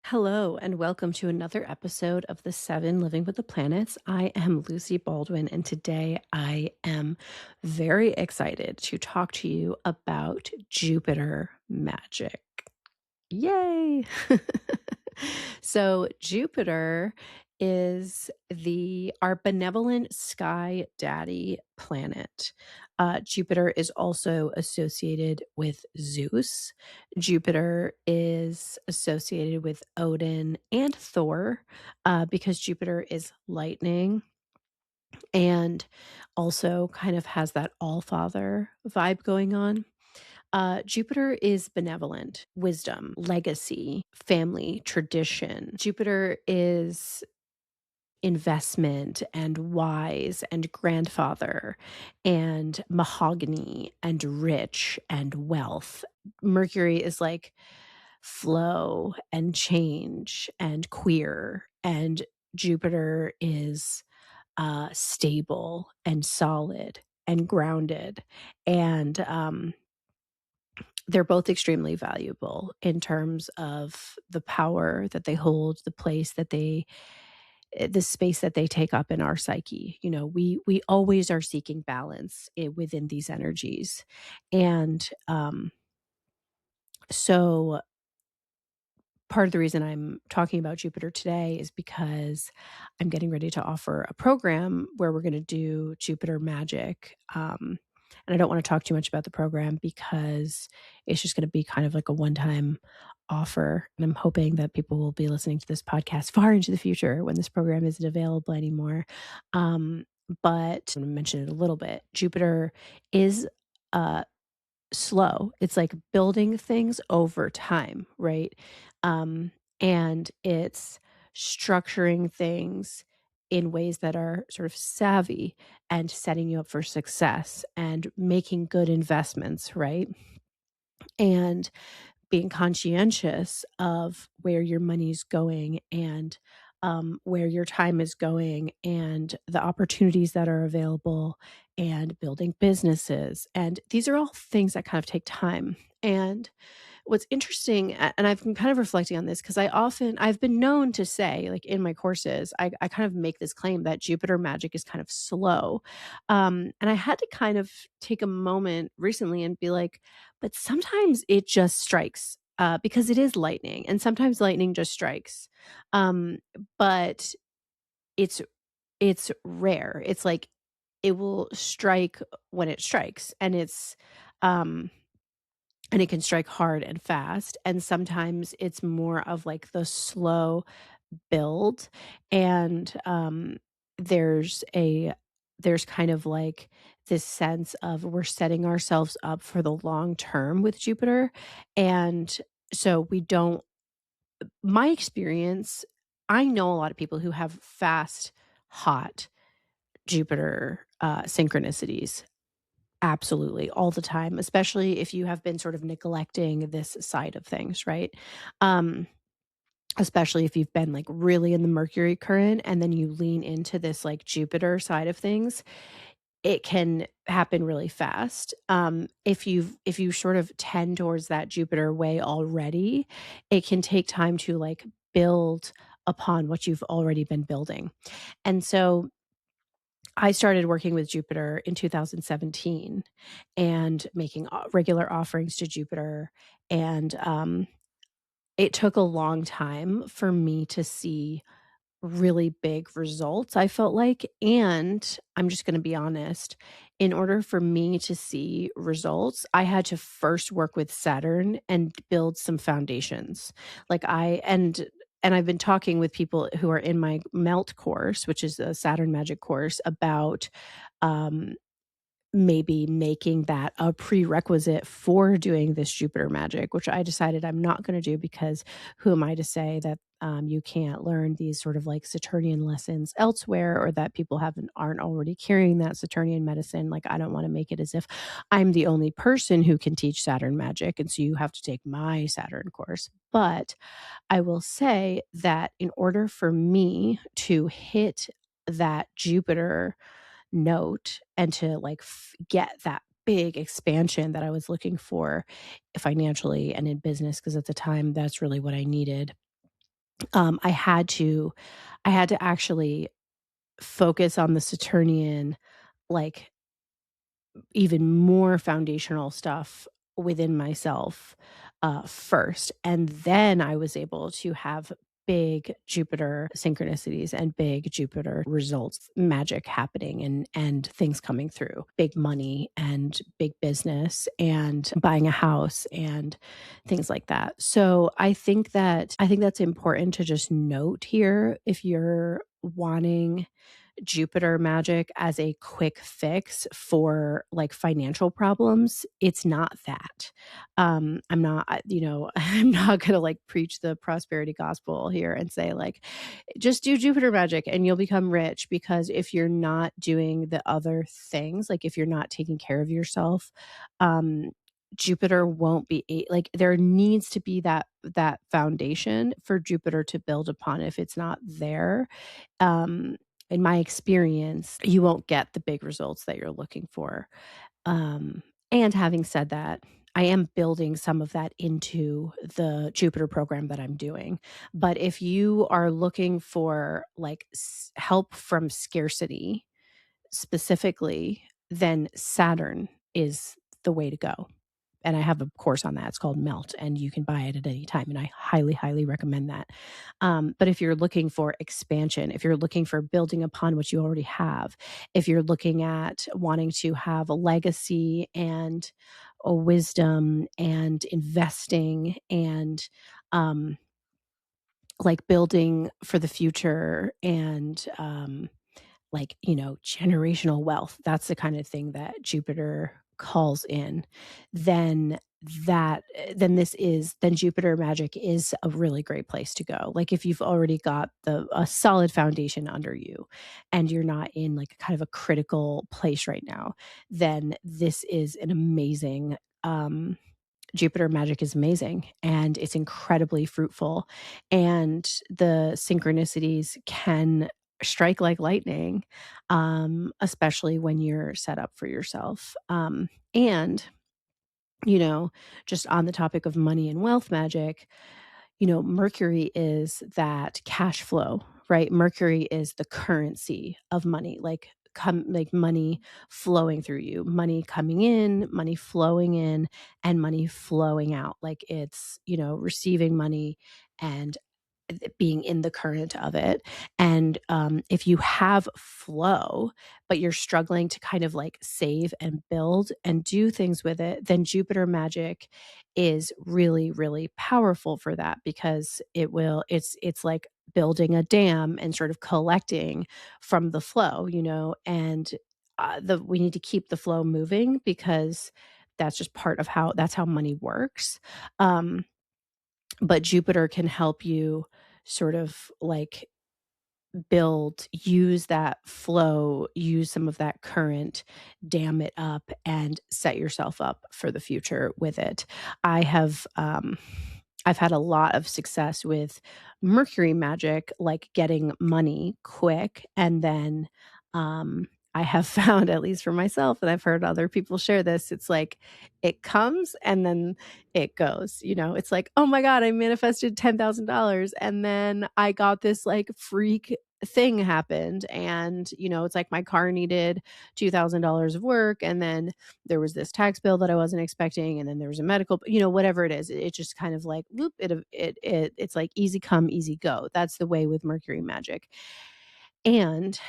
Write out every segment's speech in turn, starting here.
Hello, and welcome to another episode of the Seven Living with the Planets. I am Lucy Baldwin, and today I am very excited to talk to you about Jupiter magic. Yay! So, Jupiter is our benevolent sky daddy planet. Jupiter is also associated with Zeus. Jupiter is associated with Odin and Thor because Jupiter is lightning and also kind of has that all father vibe going on. Jupiter is benevolent, wisdom, legacy, family, tradition. Jupiter is investment and wise and grandfather and mahogany and rich and wealth. Mercury is like flow and change and queer, and Jupiter is stable and solid and grounded. And they're both extremely valuable in terms of the power that they hold, the space that they take up in our psyche. You know, we always are seeking balance within these energies. And so part of the reason I'm talking about Jupiter today is because I'm getting ready to offer a program where we're going to do Jupiter magic. And I don't want to talk too much about the program because it's just going to be kind of like a one-time offer. And I'm hoping that people will be listening to this podcast far into the future when this program isn't available anymore. But I'm going to mention it a little bit. Jupiter is slow. It's like building things over time, right? And it's structuring things in ways that are sort of savvy and setting you up for success and making good investments, right? And being conscientious of where your money's going and where your time is going and the opportunities that are available and building businesses. And these are all things that kind of take time. And what's interesting, and I've been kind of reflecting on this because I've been known to say, like in my courses, I kind of make this claim that Jupiter magic is kind of slow. And I had to kind of take a moment recently and be like, but sometimes it just strikes because it is lightning, and sometimes lightning just strikes. Um, but it's it's rare. It's like it will strike when it strikes, um and it can strike hard and fast. And sometimes it's more of like the slow build. And there's a there's kind of like this sense of we're setting ourselves up for the long term with Jupiter. And so we don't my experience, I know a lot of people who have fast, hot Jupiter synchronicities. Absolutely, all the time, especially if you have been sort of neglecting this side of things, right? Um, Especially if you've been, like, really in the Mercury current and then you lean into this, like, Jupiter side of things, it can happen really fast. If you sort of tend towards that Jupiter way already, it can take time to, like, build upon what you've already been building. And so I started working with Jupiter in 2017 and making regular offerings to Jupiter. And it took a long time for me to see really big results, I felt like. And I'm just going to be honest, in order for me to see results, I had to first work with Saturn and build some foundations. Like and I've been talking with people who are in my Melt course, which is a Saturn magic course, about um maybe making that a prerequisite for doing this Jupiter magic, which I decided I'm not going to do because who am I to say that you can't learn these sort of like Saturnian lessons elsewhere, or that people aren't already carrying that Saturnian medicine. Like, I don't want to make it as if I'm the only person who can teach Saturn magic, and so you have to take my Saturn course. But I will say that in order for me to hit that Jupiter note and to like get that big expansion that I was looking for financially and in business, because at the time that's really what I needed. um, I had to I had to actually focus on the Saturnian, like, even more foundational stuff within myself, first, and then I was able to have big Jupiter synchronicities and big Jupiter results, magic happening and things coming through, big money and big business and buying a house and things like that. So I think that's important to just note here if you're wanting Jupiter magic as a quick fix for like financial problems. It's not that. I'm not, I'm not going to like preach the prosperity gospel here and say like, just do Jupiter magic and you'll become rich. Because if you're not doing the other things, like if you're not taking care of yourself, um, Jupiter won't be like there needs to be that foundation for Jupiter to build upon. If it's not there, um, in my experience, you won't get the big results that you're looking for. And having said that, I am building some of that into the Jupiter program that I'm doing. But if you are looking for like help from scarcity specifically, then Saturn is the way to go. And I have a course on that. It's called Melt, and you can buy it at any time. And I highly, highly recommend that. But if you're looking for expansion, if you're looking for building upon what you already have, if you're looking at wanting to have a legacy and a wisdom and investing and um, like building for the future and like, generational wealth, that's the kind of thing that Jupiter calls in, then then Jupiter magic is a really great place to go. Like if you've already got a solid foundation under you and you're not in like a kind of a critical place right now, then this is an amazing Jupiter magic is amazing and it's incredibly fruitful, and the synchronicities can strike like lightning, especially when you're set up for yourself. And, you know, just on the topic of money and wealth magic, Mercury is that cash flow, right? Mercury is the currency of money, like money flowing through you, money coming in, money flowing in, and money flowing out. Like it's, receiving money and being in the current of it. And if you have flow, but you're struggling to kind of like save and build and do things with it, then Jupiter magic is really, really powerful for that, because it's like building a dam and sort of collecting from the flow, and we need to keep the flow moving, because that's just part of that's how money works. Um, but Jupiter can help you sort of like use that flow, use some of that current, dam it up, and set yourself up for the future with it. I have, I've had a lot of success with Mercury magic, like getting money quick. And then, I have found, at least for myself, and I've heard other people share this, it's like it comes and then it goes. It's like, oh my God, I manifested $10,000. And then I got this like freak thing happened. And, it's like my car needed $2,000 of work. And then there was this tax bill that I wasn't expecting. And then there was a medical, whatever it is, it just kind of like, whoop, it's like easy come, easy go. That's the way with Mercury magic. And,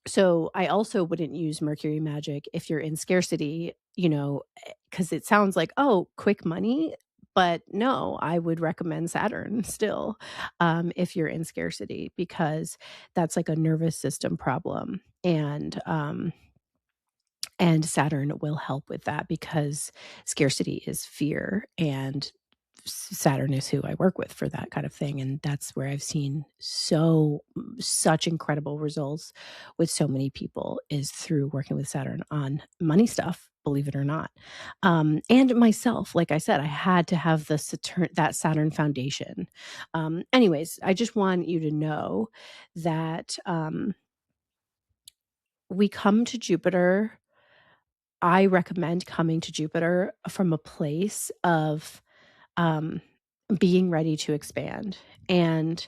so I also wouldn't use Mercury magic if you're in scarcity, because it sounds like, oh, quick money. But no, I would recommend Saturn still, if you're in scarcity, because that's like a nervous system problem. And Saturn will help with that, because scarcity is fear, and Saturn is who I work with for that kind of thing. And that's where I've seen such incredible results with so many people, is through working with Saturn on money stuff, believe it or not. And myself, like I said, I had to have that Saturn foundation. Anyways, I just want you to know that, we come to Jupiter I recommend coming to Jupiter from a place of, um, being ready to expand, and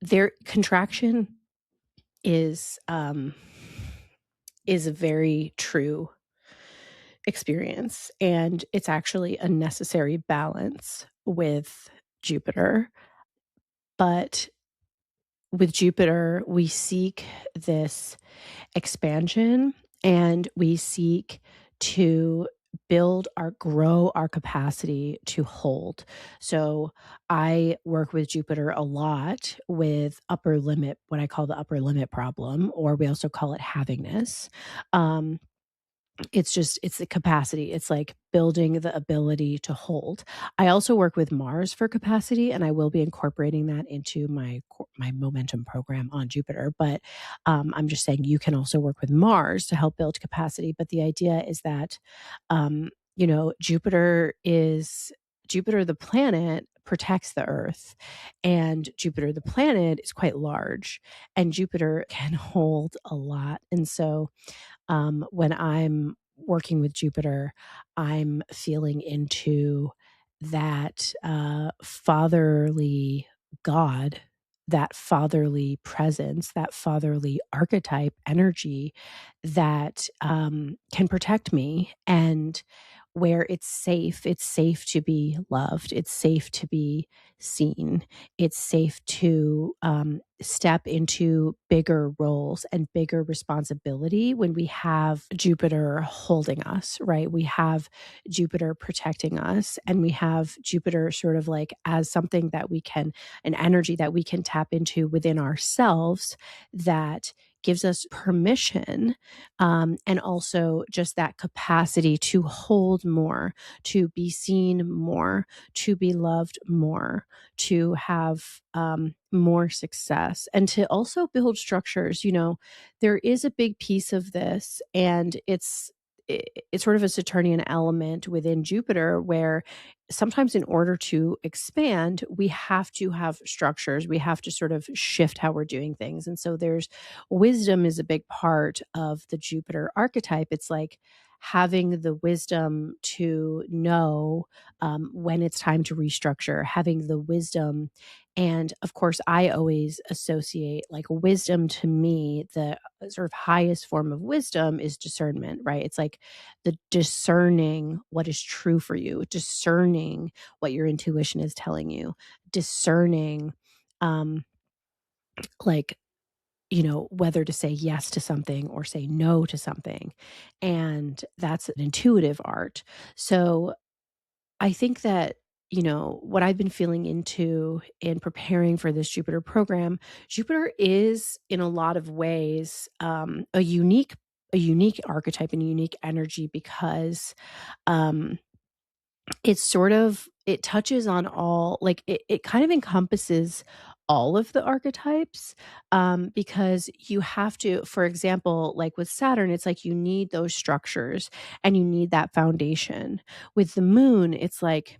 their contraction is, is a very true experience, and it's actually a necessary balance with Jupiter. But with Jupiter, we seek this expansion and we seek to grow our capacity to hold. So I work with Jupiter a lot with upper limit, what I call the upper limit problem, or we also call it havingness. Um, it's the capacity. It's like building the ability to hold. I also work with Mars for capacity, and I will be incorporating that into my momentum program on Jupiter. But I'm just saying you can also work with Mars to help build capacity. But the idea is that you know, Jupiter the planet protects the Earth, and Jupiter the planet is quite large, and Jupiter can hold a lot. And so when I'm working with Jupiter, I'm feeling into that fatherly God, that fatherly presence, that fatherly archetype energy that can protect me, and where it's safe. It's safe to be loved. It's safe to be seen. It's safe to step into bigger roles and bigger responsibility when we have Jupiter holding us, right? We have Jupiter protecting us, and we have Jupiter sort of like as something that an energy that we can tap into within ourselves that gives us permission, and also just that capacity to hold more, to be seen more, to be loved more, to have more success, and to also build structures. You know, there is a big piece of this, and it's sort of a Saturnian element within Jupiter where sometimes in order to expand, we have to have structures. We have to sort of shift how we're doing things. And so there's wisdom is a big part of the Jupiter archetype. It's like having the wisdom to know when it's time to restructure, having the wisdom. And of course, I always associate like wisdom to me, the sort of highest form of wisdom is discernment, right? It's like the discerning what is true for you, discerning what your intuition is telling you, discerning, um, like, you know, whether to say yes to something or say no to something. And that's an intuitive art. So I think that, you know, what I've been feeling into in preparing for this Jupiter program, Jupiter is in a lot of ways a unique archetype and a unique energy because um it's sort of it touches on all like it kind of encompasses all of the archetypes, because you have to, for example, like with Saturn, it's like you need those structures and you need that foundation. With the moon, it's like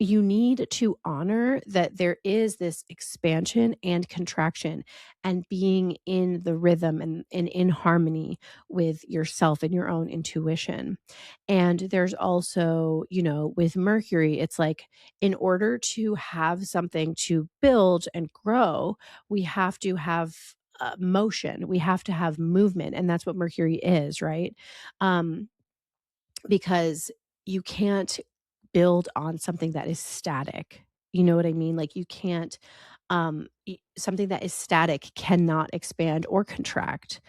you need to honor that there is this expansion and contraction and being in the rhythm and in harmony with yourself and your own intuition. And there's also, you know, with Mercury, it's like in order to have something to build and grow, we have to have motion, we have to have movement. And that's what Mercury is, right? Um, because you can't build on something that is static. You know what I mean? Like you can't something that is static cannot expand or contract.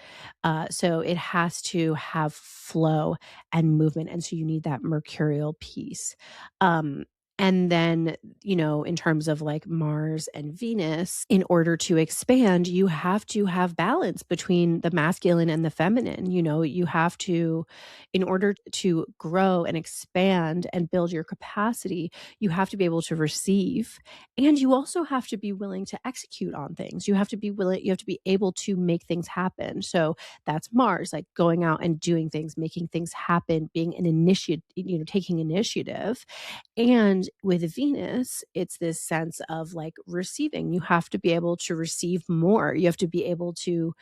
So it has to have flow and movement. And so you need that mercurial piece. Um, and then, you know, in terms of like Mars and Venus, in order to expand, you have to have balance between the masculine and the feminine. You know, you have to, in order to grow and expand and build your capacity, you have to be able to receive, and you also have to be willing to execute on things. You have to be able to make things happen. So that's Mars, like going out and doing things, making things happen, being an initiative, you know, taking initiative. And And with Venus, it's this sense of like receiving. You have to be able to receive more. You have to be able to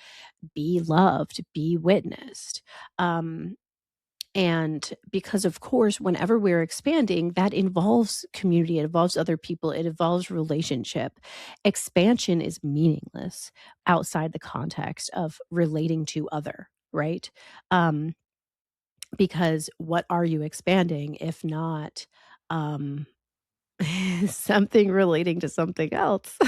be loved, be witnessed. Um, and because, of course, whenever we're expanding, that involves community, it involves other people, it involves relationship. Expansion is meaningless outside the context of relating to other, right? Um, because what are you expanding if not um, something relating to something else?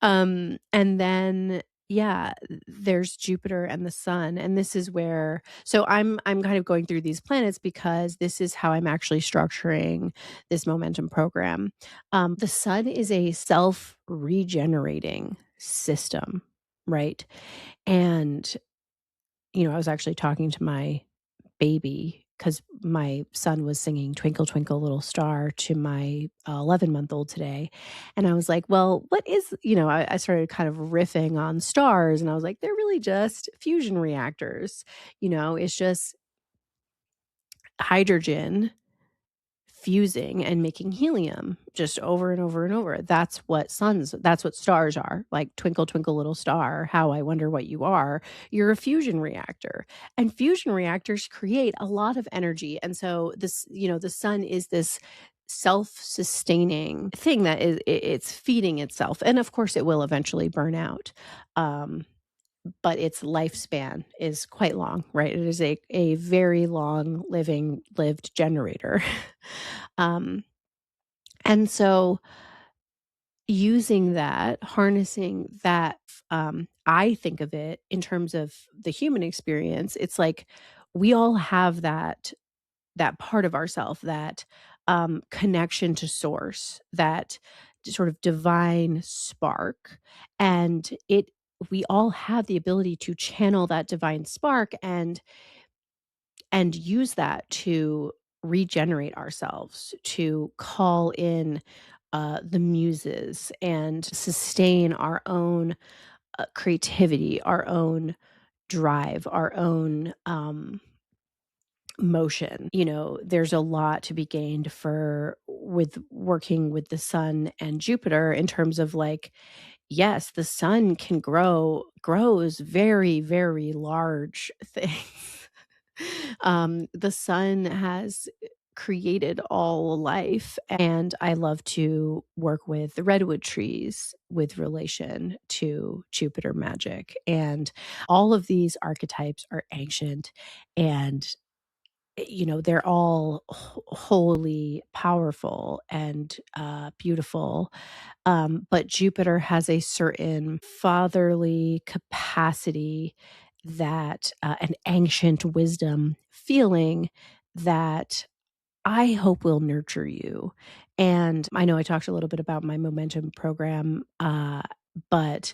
And then yeah, there's Jupiter and the sun, and this is where so I'm kind of going through these planets because this is how I'm actually structuring this momentum program. The sun is a self-regenerating system, right? And I was actually talking to my baby because my son was singing Twinkle, Twinkle, Little Star to my 11-month-old today. And I was like, well, what is, I started kind of riffing on stars and I was like, they're really just fusion reactors. It's just hydrogen fusing and making helium just over and over and over. That's what stars are. Like twinkle, twinkle, little star, how I wonder what you are. You're a fusion reactor. And fusion reactors create a lot of energy. And so the sun is this self-sustaining thing that it's feeding itself. And of course it will eventually burn out. Um, but its lifespan is quite long, right? It is a very long lived generator. um, and so using that, harnessing that, I think of it in terms of the human experience. It's like we all have that part of ourself, that connection to source, that sort of divine spark, and we all have the ability to channel that divine spark and use that to regenerate ourselves, to call in the muses and sustain our own creativity, our own drive, our own motion. There's a lot to be gained for with working with the sun and Jupiter in terms of like, yes, the sun can grows very, very large things. The sun has created all life, and I love to work with the redwood trees with relation to Jupiter magic. And all of these archetypes are ancient and they're all wholly powerful and beautiful. But Jupiter has a certain fatherly capacity, that an ancient wisdom feeling that I hope will nurture you. And I know I talked a little bit about my momentum program, but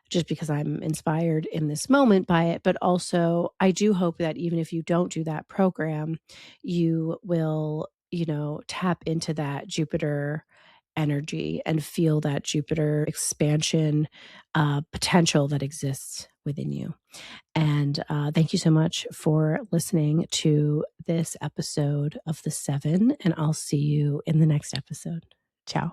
just because I'm inspired in this moment by it, but also I do hope that even if you don't do that program, you will, tap into that Jupiter energy and feel that Jupiter expansion potential that exists within you. And thank you so much for listening to this episode of The Seven. And I'll see you in the next episode. Ciao.